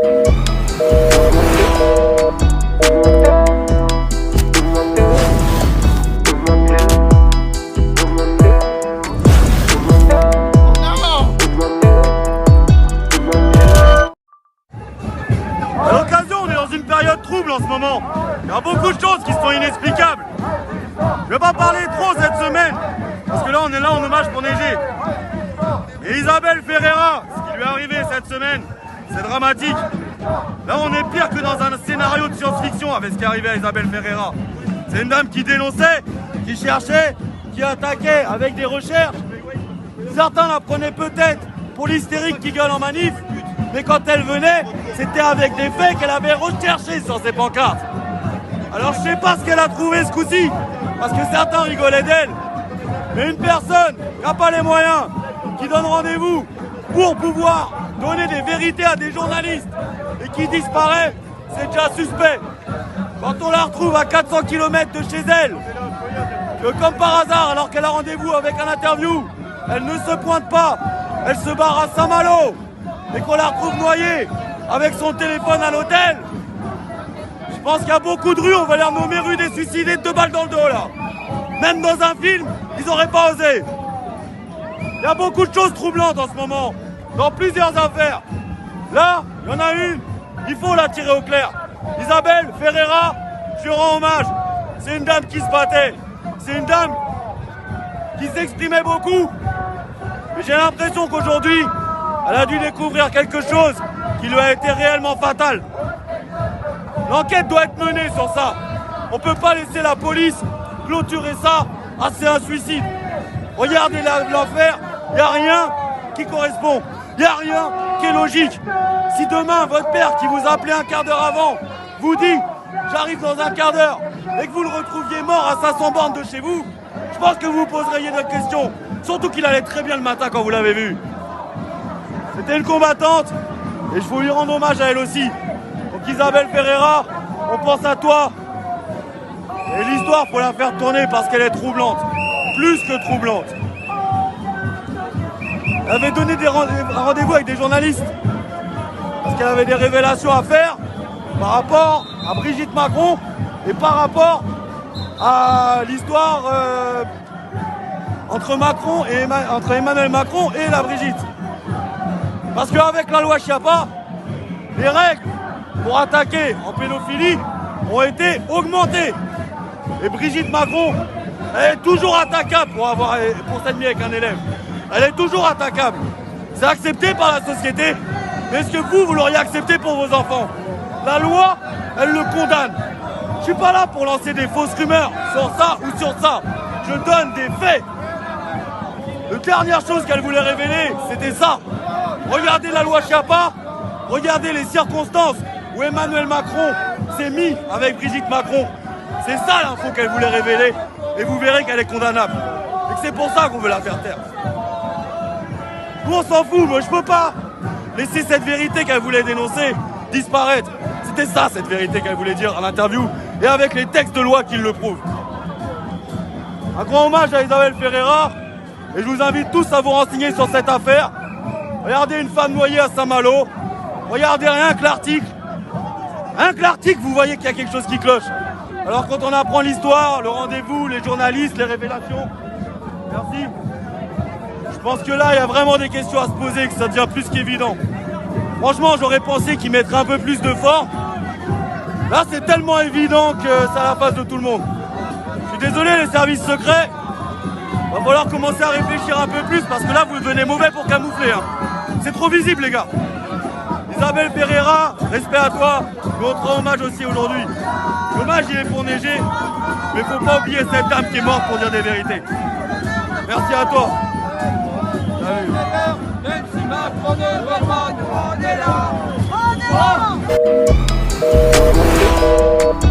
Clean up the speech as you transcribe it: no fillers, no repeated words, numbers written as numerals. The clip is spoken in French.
En ce moment, il y a beaucoup de choses qui sont inexplicables. Je ne vais pas parler trop cette semaine, parce que là on est là en hommage pour Neiger. Et Isabelle Ferreira, ce qui lui est arrivé cette semaine, c'est dramatique. Là on est pire que dans un scénario de science-fiction avec ce qui est arrivé à Isabelle Ferreira. C'est une dame qui dénonçait, qui cherchait, qui attaquait avec des recherches. Certains la prenaient peut-être pour l'hystérique qui gueule en manif, mais quand elle venait, c'était avec des faits qu'elle avait recherchés sur ses pancartes. Alors je sais pas ce qu'elle a trouvé ce coup-ci, parce que certains rigolaient d'elle. Mais une personne qui n'a pas les moyens, qui donne rendez-vous pour pouvoir donner des vérités à des journalistes et qui disparaît, c'est déjà suspect. Quand on la retrouve à 400 km de chez elle, que comme par hasard, alors qu'elle a rendez-vous avec un interview, elle ne se pointe pas, elle se barre à Saint-Malo, et qu'on la retrouve noyée avec son téléphone à l'hôtel, je pense qu'il y a beaucoup de rues, on va les renommer rue des suicidés de 2 balles dans le dos là. Même dans un film, ils n'auraient pas osé. Il y a beaucoup de choses troublantes en ce moment, dans plusieurs affaires. Là, il y en a une, il faut la tirer au clair. Isabelle Ferreira, je lui rends hommage. C'est une dame qui se battait. C'est une dame qui s'exprimait beaucoup. Mais j'ai l'impression qu'aujourd'hui, elle a dû découvrir quelque chose qui lui a été réellement fatal. L'enquête doit être menée sur ça. On ne peut pas laisser la police clôturer ça. Ah, c'est un suicide. Regardez l'affaire, il n'y a rien qui correspond. Il n'y a rien qui est logique. Si demain, votre père qui vous a appelé un quart d'heure avant vous dit « j'arrive dans un quart d'heure » et que vous le retrouviez mort à 500 bornes de chez vous, je pense que vous vous poseriez d'autres questions. Surtout qu'il allait très bien le matin quand vous l'avez vu. C'était une combattante et je veux lui rendre hommage à elle aussi. Donc Isabelle Ferreira, on pense à toi. Et l'histoire, faut la faire tourner parce qu'elle est troublante. Plus que troublante. Elle avait donné un rendez-vous avec des journalistes. Parce qu'elle avait des révélations à faire par rapport à Brigitte Macron et par rapport à l'histoire entre Emmanuel Macron et la Brigitte. Parce qu'avec la loi Schiappa, les règles pour attaquer en pédophilie ont été augmentées. Et Brigitte Macron, elle est toujours attaquable pour s'admirer avec un élève. Elle est toujours attaquable. C'est accepté par la société. Mais est-ce que vous l'auriez accepté pour vos enfants? La loi, elle le condamne. Je suis pas là pour lancer des fausses rumeurs sur ça ou sur ça. Je donne des faits. La dernière chose qu'elle voulait révéler, c'était ça. Regardez la loi Schiappa, regardez les circonstances où Emmanuel Macron s'est mis avec Brigitte Macron. C'est ça l'info qu'elle voulait révéler et vous verrez qu'elle est condamnable. Et que c'est pour ça qu'on veut la faire taire. Nous on s'en fout, moi je peux pas laisser cette vérité qu'elle voulait dénoncer disparaître. C'était ça cette vérité qu'elle voulait dire à l'interview et avec les textes de loi qui le prouvent. Un grand hommage à Isabelle Ferreira et je vous invite tous à vous renseigner sur cette affaire. Regardez une femme noyée à Saint-Malo, regardez rien que l'article. Rien que l'article, vous voyez qu'il y a quelque chose qui cloche. Alors quand on apprend l'histoire, le rendez-vous, les journalistes, les révélations, merci. Je pense que là, il y a vraiment des questions à se poser, que ça devient plus qu'évident. Franchement, j'aurais pensé qu'ils mettraient un peu plus de force. Là, c'est tellement évident que c'est à la face de tout le monde. Je suis désolé, les services secrets. Il va falloir commencer à réfléchir un peu plus parce que là, vous devenez mauvais pour camoufler. Hein. C'est trop visible, les gars. Isabelle Ferreira, respect à toi. Mais on te rend hommage aussi aujourd'hui. L'hommage, il est pour Neiger. Mais faut pas oublier cette dame qui est morte pour dire des vérités. Merci à toi. Salut. Même si Macron ne veut pas, nous on est là. On est là.